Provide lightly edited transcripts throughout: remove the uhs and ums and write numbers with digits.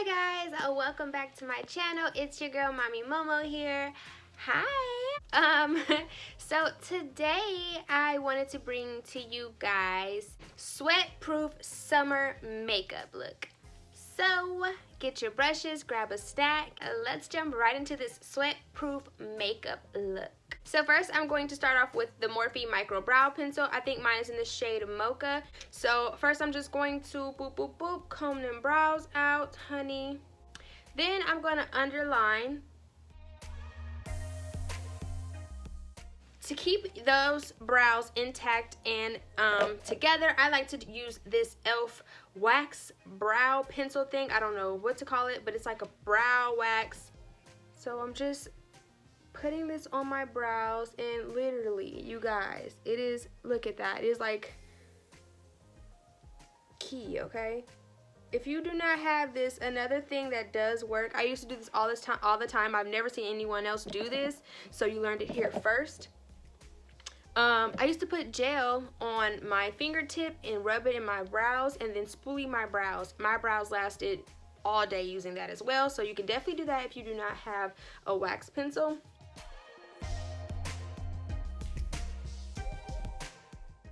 Hi guys, welcome back to my channel. It's your girl Mommy Momo here. Hi. So today I wanted to bring to you guys sweat-proof summer makeup look. So get your brushes, grab a stack, and let's jump right into this sweat-proof makeup look. So first I'm going to start off with the Morphe Micro Brow Pencil. I think mine is in the shade Mocha. So first I'm just going to boop, boop, boop, comb them brows out, honey. Then I'm going to underline. To keep those brows intact and together, I like to use this e.l.f. wax brow pencil thing. I don't know what to call it, but it's like a brow wax. So I'm just putting this on my brows, and literally, you guys, it is, look at that. It is like key, okay? If you do not have this, another thing that does work, I used to do this all the time. I've never seen anyone else do this, so you learned it here first. I used to put gel on my fingertip and rub it in my brows and then spoolie my brows. My brows lasted all day using that as well, so you can definitely do that if you do not have a wax pencil.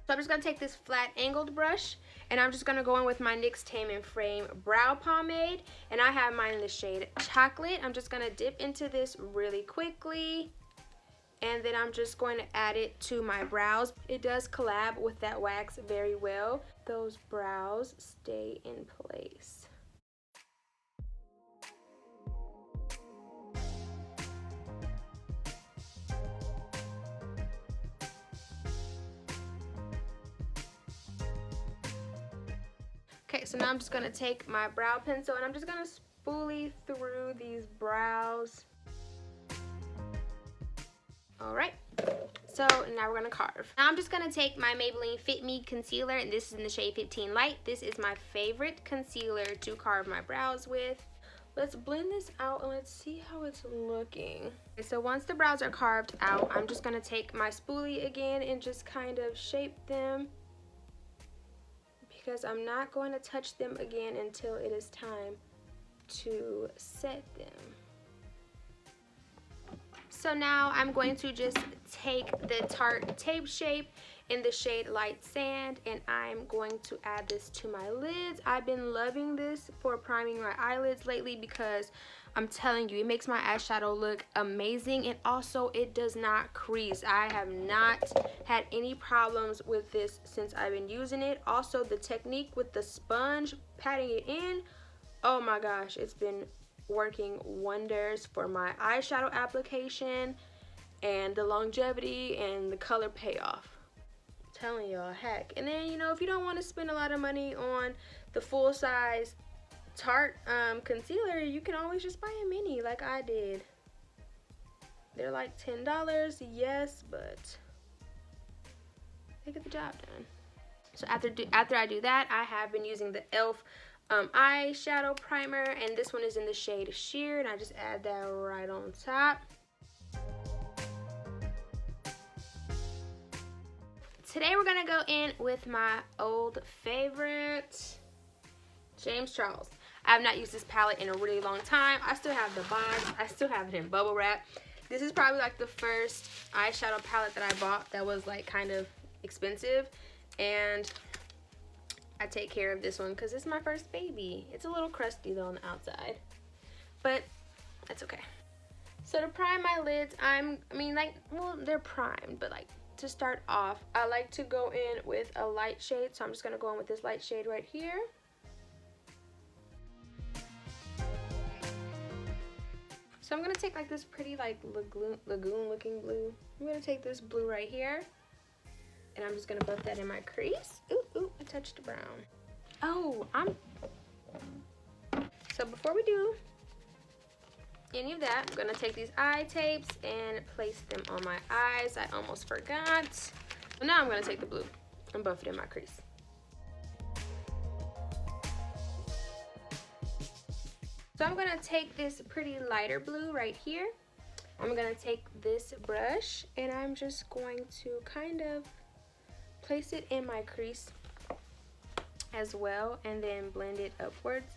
So I'm just going to take this flat angled brush and I'm just going to go in with my NYX Tame and Frame brow pomade, and I have mine in the shade Chocolate. I'm just going to dip into this really quickly. And then I'm just going to add it to my brows. It does collab with that wax very well. Those brows stay in place. Okay, so now I'm just going to take my brow pencil and I'm just going to spoolie through these brows. Alright, so now we're going to carve. Now I'm just going to take my Maybelline Fit Me concealer, and this is in the shade 15 Light. This is my favorite concealer to carve my brows with. Let's blend this out and let's see how it's looking. Okay, so once the brows are carved out, I'm just going to take my spoolie again and just kind of shape them, because I'm not going to touch them again until it is time to set them. So now I'm going to just take the Tarte Tape Shape in the shade Light Sand, and I'm going to add this to my lids. I've been loving this for priming my eyelids lately because I'm telling you, it makes my eyeshadow look amazing, and also it does not crease. I have not had any problems with this since I've been using it. Also, the technique with the sponge, patting it in, oh my gosh, it's been working wonders for my eyeshadow application and the longevity and the color payoff. I'm telling y'all, heck. And then, you know, if you don't want to spend a lot of money on the full size Tarte concealer, you can always just buy a mini like I did. They're like $10, yes, but they get the job done. So after I do that, I have been using the e.l.f. Eyeshadow primer, and this one is in the shade Sheer, and I just add that right on top. Today we're gonna go in with my old favorite, James Charles. I have not used this palette in a really long time. I still have the box. I still have it in bubble wrap. This is probably like the first eyeshadow palette that I bought that was like kind of expensive, and I take care of this one because it's my first baby. It's a little crusty though on the outside, but that's okay. So to prime my lids, well, they're primed, but like to start off, I like to go in with a light shade. So I'm just gonna go in with this light shade right here. So I'm gonna take like this pretty like lagoon looking blue. I'm gonna take this blue right here, and I'm just gonna buff that in my crease. Ooh, I touched the brown. Oh, so before we do any of that, I'm gonna take these eye tapes and place them on my eyes. I almost forgot. So now I'm gonna take the blue and buff it in my crease. So I'm gonna take this pretty lighter blue right here. I'm gonna take this brush and I'm just going to kind of place it in my crease as well, and then blend it upwards.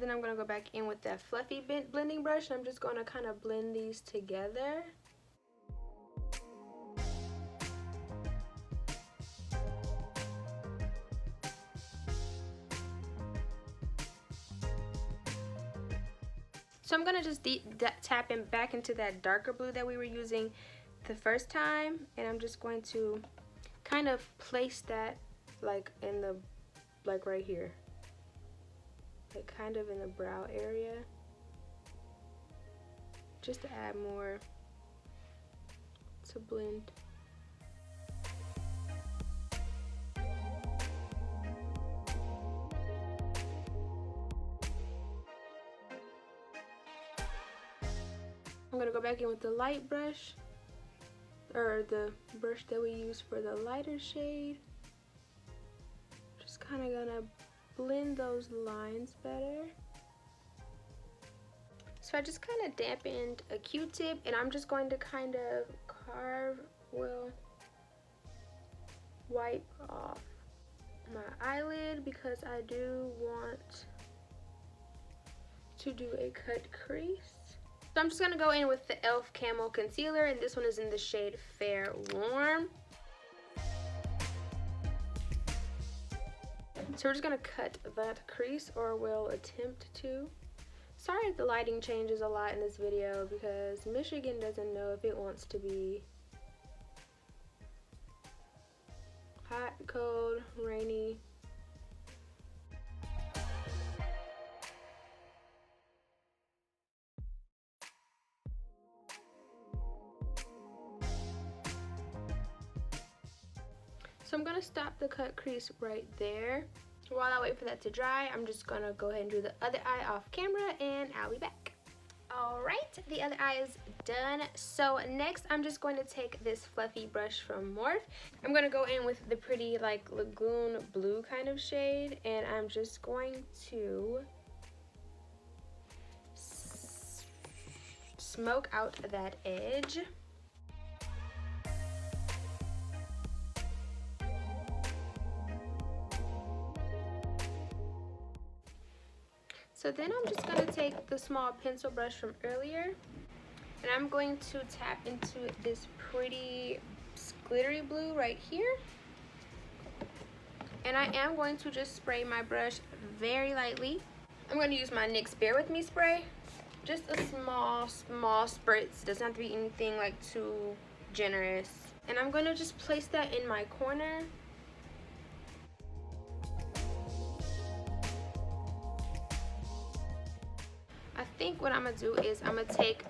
then I'm going to go back in with that fluffy blending brush. I'm just going to kind of blend these together. So I'm going to just tap in back into that darker blue that we were using the first time, and I'm just going to kind of place that like in the, like right here, like kind of in the brow area, just to add more to blend. I'm gonna go back in with the light brush, or the brush that we use for the lighter shade. Just kind of gonna blend those lines better. So I just kind of dampened a Q-tip, and I'm just going to kind of wipe off my eyelid, because I do want to do a cut crease. So I'm just going to go in with the e.l.f. Camo Concealer, and this one is in the shade Fair Warm. So we're just going to cut that crease, or we'll attempt to. Sorry if the lighting changes a lot in this video, because Michigan doesn't know if it wants to be hot, cold, rainy. So I'm going to stop the cut crease right there. While I wait for that to dry, I'm just going to go ahead and do the other eye off camera, and I'll be back. Alright, the other eye is done. So next I'm just going to take this fluffy brush from Morphe. I'm going to go in with the pretty like lagoon blue kind of shade, and I'm just going to smoke out that edge. So then I'm just going to take the small pencil brush from earlier, and I'm going to tap into this pretty glittery blue right here. And I am going to just spray my brush very lightly. I'm going to use my NYX Bear With Me spray. Just a small spritz. Doesn't have to be anything like too generous. And I'm going to just place that in my corner. I think what I'm going to do is I'm going to take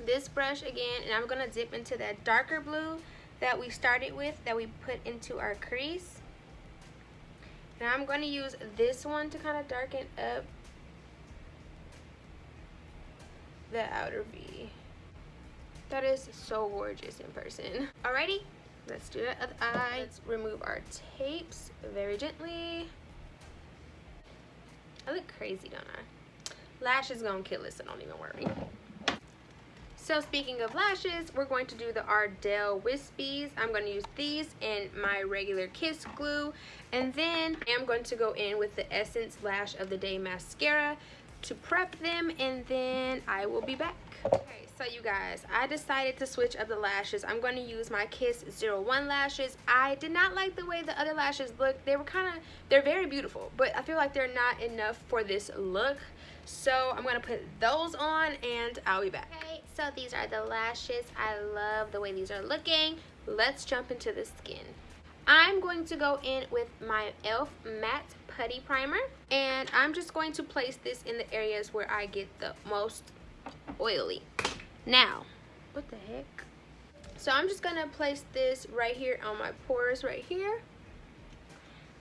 this brush again, and I'm going to dip into that darker blue that we started with, that we put into our crease. And I'm going to use this one to kind of darken up the outer V. That is so gorgeous in person. Alrighty, let's do the other eye. Let's remove our tapes very gently. I look crazy, don't I? Lashes gonna kill us, so don't even worry. So speaking of lashes, we're going to do the Ardell Wispies. I'm going to use these and my regular Kiss glue, and then I'm going to go in with the Essence Lash of the Day mascara to prep them, and then I will be back. Okay, so you guys, I decided to switch up the lashes. I'm going to use my Kiss 01 lashes. I did not like the way the other lashes look. They're very beautiful, but I feel like they're not enough for this look. So I'm going to put those on, and I'll be back. Okay, so these are the lashes. I love the way these are looking. Let's jump into the skin. I'm going to go in with my e.l.f. Matte Putty Primer, and I'm just going to place this in the areas where I get the most oily. Now, what the heck? So I'm just going to place this right here on my pores right here,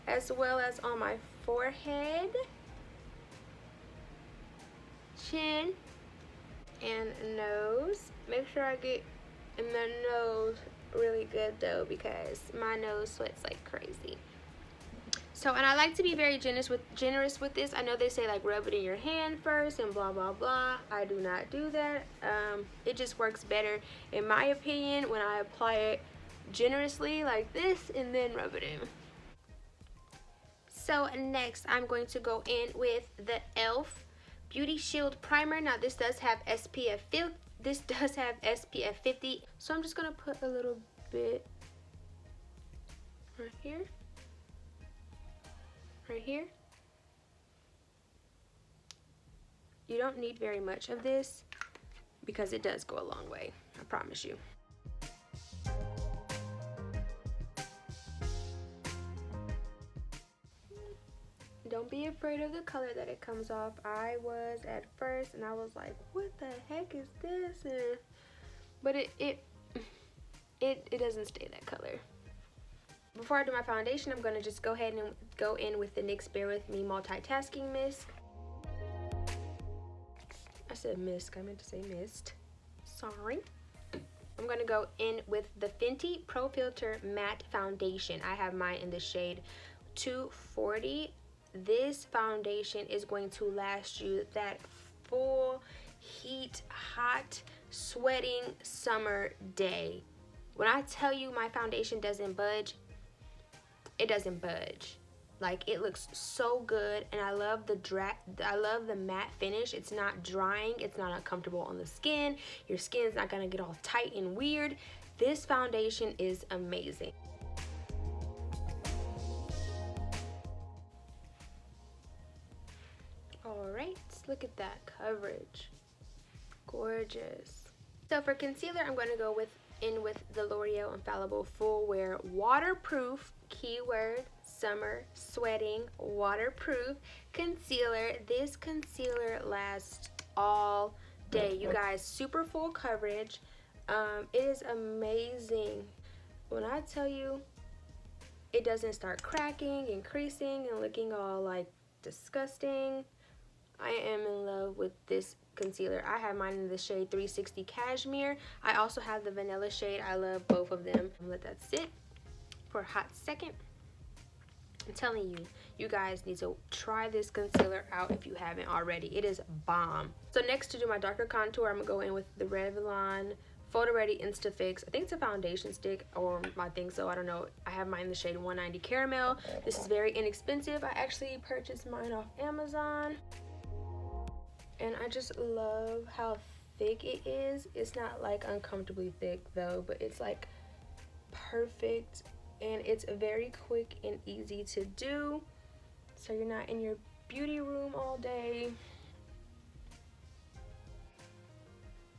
as well as on my forehead, chin, and nose. Make sure I get in the nose really good though, because my nose sweats like crazy. So, and I like to be very generous with this. I know they say like rub it in your hand first and blah blah blah. I do not do that. It just works better in my opinion when I apply it generously like this and then rub it in. So next I'm going to go in with the e.l.f. Beauty Shield Primer. Now this does have SPF 50. This does have SPF 50. So I'm just gonna put a little bit right here. Right here. You don't need very much of this because it does go a long way, I promise you. Don't be afraid of the color that it comes off. I was at first and I was like, what the heck is this? But it doesn't stay that color. Before I do my foundation, I'm going to just go ahead and go in with the NYX Bear With Me Multitasking Mist. I said mist, I meant to say mist. Sorry. I'm going to go in with the Fenty Pro Filter Matte Foundation. I have mine in the shade 240. This foundation is going to last you that full heat, hot, sweating summer day. When I tell you my foundation doesn't budge, it doesn't budge. Like, it looks so good, and I love the matte finish. It's not drying, it's not uncomfortable on the skin. Your skin's not gonna get all tight and weird. This foundation is amazing. Alright, look at that coverage. Gorgeous. So for concealer, I'm gonna go in with the L'Oreal Infallible Full Wear Waterproof, keyword summer sweating waterproof concealer. This concealer lasts all day, you guys. Super full coverage. It is amazing. When I tell you, it doesn't start cracking and creasing and looking all like disgusting. I am in love with this concealer. I have mine in the shade 360 Cashmere. I also have the vanilla shade. I love both of them. Let that sit for a hot second. I'm telling you, you guys need to try this concealer out if you haven't already. It is bomb. So next, to do my darker contour, I'm gonna go in with the Revlon Photo Ready Instafix. I think it's a foundation stick, or I think so, I don't know. I have mine in the shade 190 Caramel. This is very inexpensive. I actually purchased mine off Amazon. And I just love how thick it is. It's not like uncomfortably thick though, but it's like perfect, and it's very quick and easy to do, so you're not in your beauty room all day.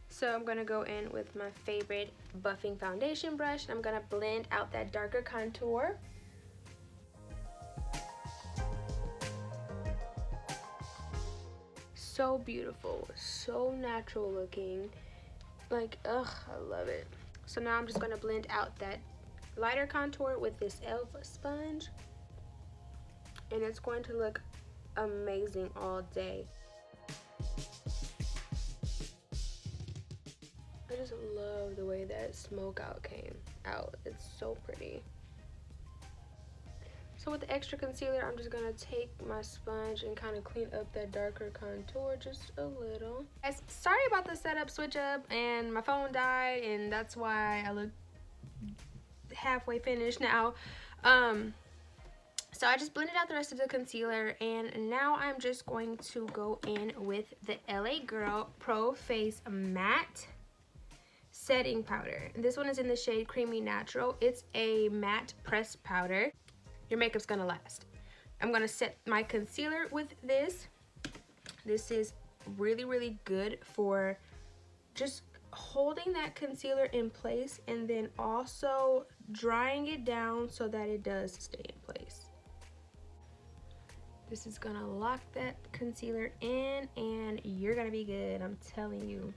So I'm gonna go in with my favorite buffing foundation brush, and I'm gonna blend out that darker contour. So beautiful, so natural looking, like, ugh, I love it. So now I'm just gonna blend out that lighter contour with this e.l.f. sponge, and it's going to look amazing all day. I just love the way that smoke out came out. It's so pretty. So with the extra concealer, I'm just gonna take my sponge and kind of clean up that darker contour just a little. Guys, sorry about the setup switch up, and my phone died, and that's why I look halfway finished now. So I just blended out the rest of the concealer, and now I'm just going to go in with the LA Girl Pro Face Matte Setting Powder. This one is in the shade Creamy Natural. It's a matte pressed powder. Your makeup's gonna last. I'm gonna set my concealer with this. This is really, really good for just holding that concealer in place, and then also drying it down so that it does stay in place. This is gonna lock that concealer in, and you're gonna be good, I'm telling you.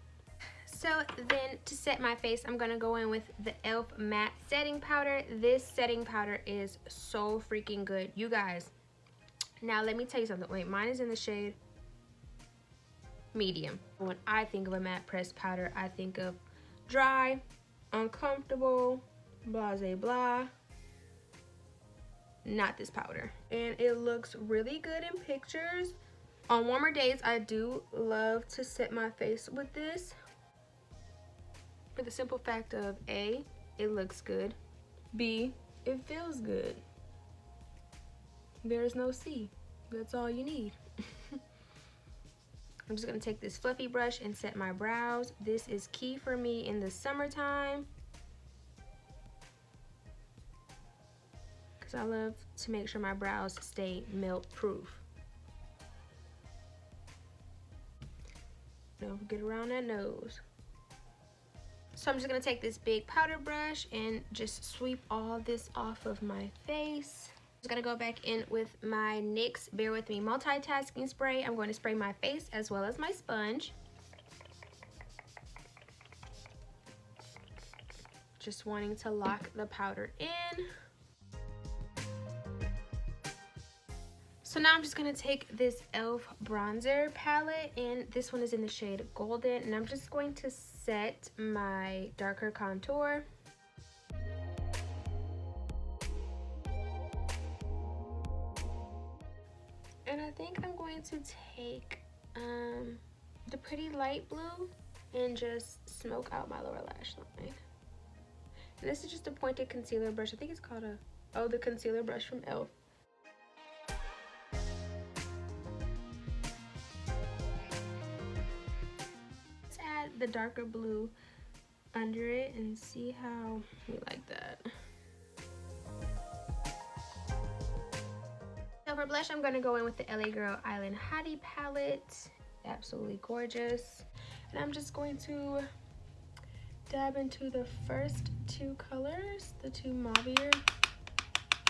So then, to set my face, I'm gonna go in with the e.l.f. matte setting powder. This setting powder is so freaking good, you guys. Now let me tell you something. Wait, mine is in the shade medium. When I think of a matte pressed powder, I think of dry, uncomfortable, blase blah. Not this powder. And it looks really good in pictures. On warmer days, I do love to set my face with this, for the simple fact of A, it looks good, B, it feels good. there's no C. That's all you need. I'm just gonna take this fluffy brush and set my brows. This is key for me in the summertime, because I love to make sure my brows stay melt proof. Don't get around that nose. So I'm just gonna take this big powder brush and just sweep all this off of my face. I'm just gonna go back in with my NYX Bear With Me multitasking spray. I'm going to spray my face as well as my sponge. Just wanting to lock the powder in. So now I'm just gonna take this e.l.f. bronzer palette, and this one is in the shade Golden, and I'm just going to set my darker contour. And I think I'm going to take the pretty light blue and just smoke out my lower lash line. And this is just a pointed concealer brush. I think it's called the concealer brush from e.l.f. Let's add the darker blue under it and see how we like that. So for blush, I'm gonna go in with the LA Girl Island Hottie palette. Absolutely gorgeous. And I'm just going to dab into the first two colors, the two mauvier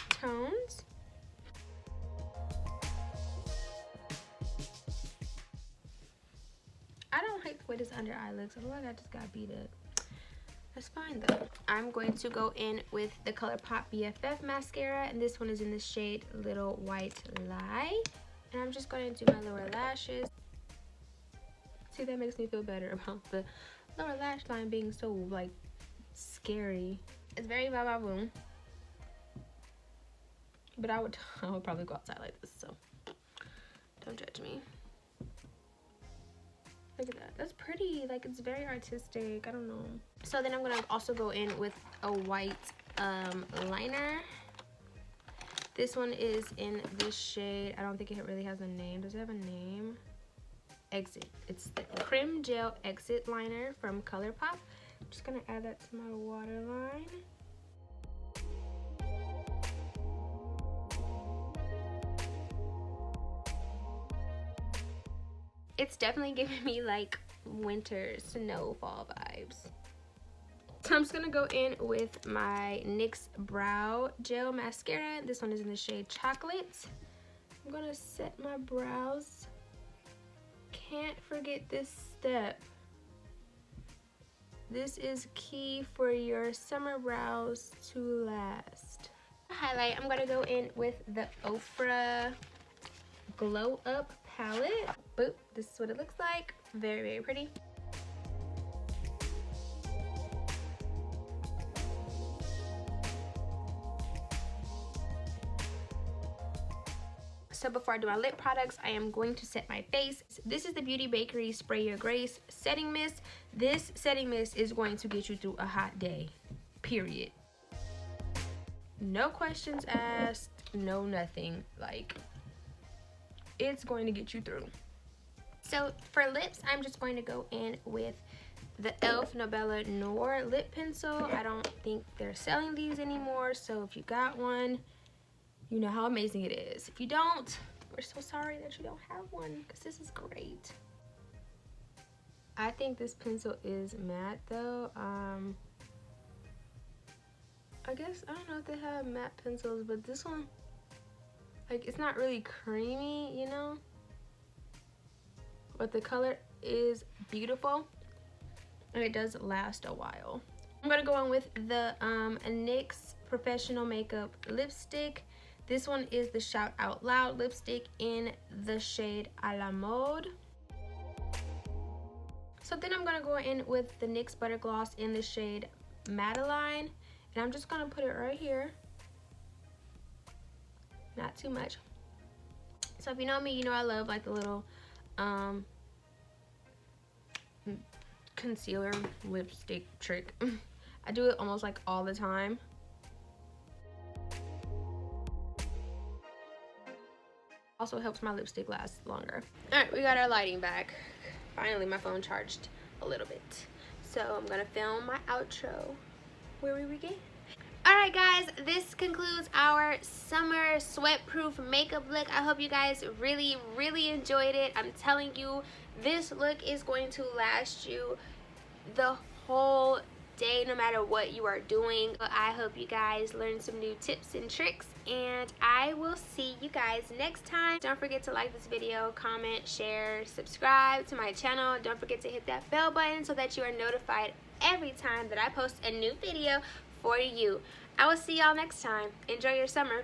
tones. I don't like the way this under eye looks. I feel like I just got beat up. That's fine though. I'm going to go in with the ColourPop BFF mascara, and this one is in the shade Little White Lie. And I'm just going to do my lower lashes. See, that makes me feel better about the lower lash line being so like scary. It's very va-va-voom, but I would probably go outside like this, so don't judge me. Look at that. That's pretty. Like, it's very artistic. I don't know. So then I'm gonna also go in with a white liner. This one is in this shade. I don't think it really has a name. Does it have a name? Exit. It's the Creme Gel Exit liner from ColourPop. I'm just gonna add that to my waterline. It's definitely giving me like winter snowfall vibes. So I'm just gonna go in with my NYX Brow Gel Mascara. This one is in the shade Chocolate. I'm gonna set my brows. Can't forget this step. This is key for your summer brows to last. Highlight, I'm gonna go in with the Ofra Glow Up palette. Boop, this is what it looks like. Very, very pretty. So before I do my lip products, I am going to set my face. This is the Beauty Bakery Spray Your Grace setting mist. This setting mist is going to get you through a hot day, period. No questions asked, no nothing. Like, it's going to get you through. So for lips, I'm just going to go in with the e.l.f. Nobella Noir lip pencil. I don't think they're selling these anymore, so if you got one, you know how amazing it is. If you don't, we're so sorry that you don't have one, because this is great. I think this pencil is matte though. I guess, I don't know if they have matte pencils, but this one, like, it's not really creamy, you know? But the color is beautiful, and it does last a while. I'm gonna go in with the NYX Professional Makeup Lipstick. This one is the Shout Out Loud lipstick in the shade A La Mode. So then I'm gonna go in with the NYX Butter Gloss in the shade Madeline, and I'm just gonna put it right here. Not too much. So if you know me, you know I love like the little concealer lipstick trick. I do it almost like all the time. Also helps my lipstick last longer. All right, we got our lighting back. Finally, my phone charged a little bit. So I'm gonna film my outro. Where we begin. Alright guys, this concludes our summer sweat-proof makeup look. I hope you guys really enjoyed it. I'm telling you, this look is going to last you the whole day no matter what you are doing. I hope you guys learned some new tips and tricks, and I will see you guys next time. Don't forget to like this video, comment, share, subscribe to my channel. Don't forget to hit that bell button so that you are notified every time that I post a new video for you. I will see y'all next time. Enjoy your summer.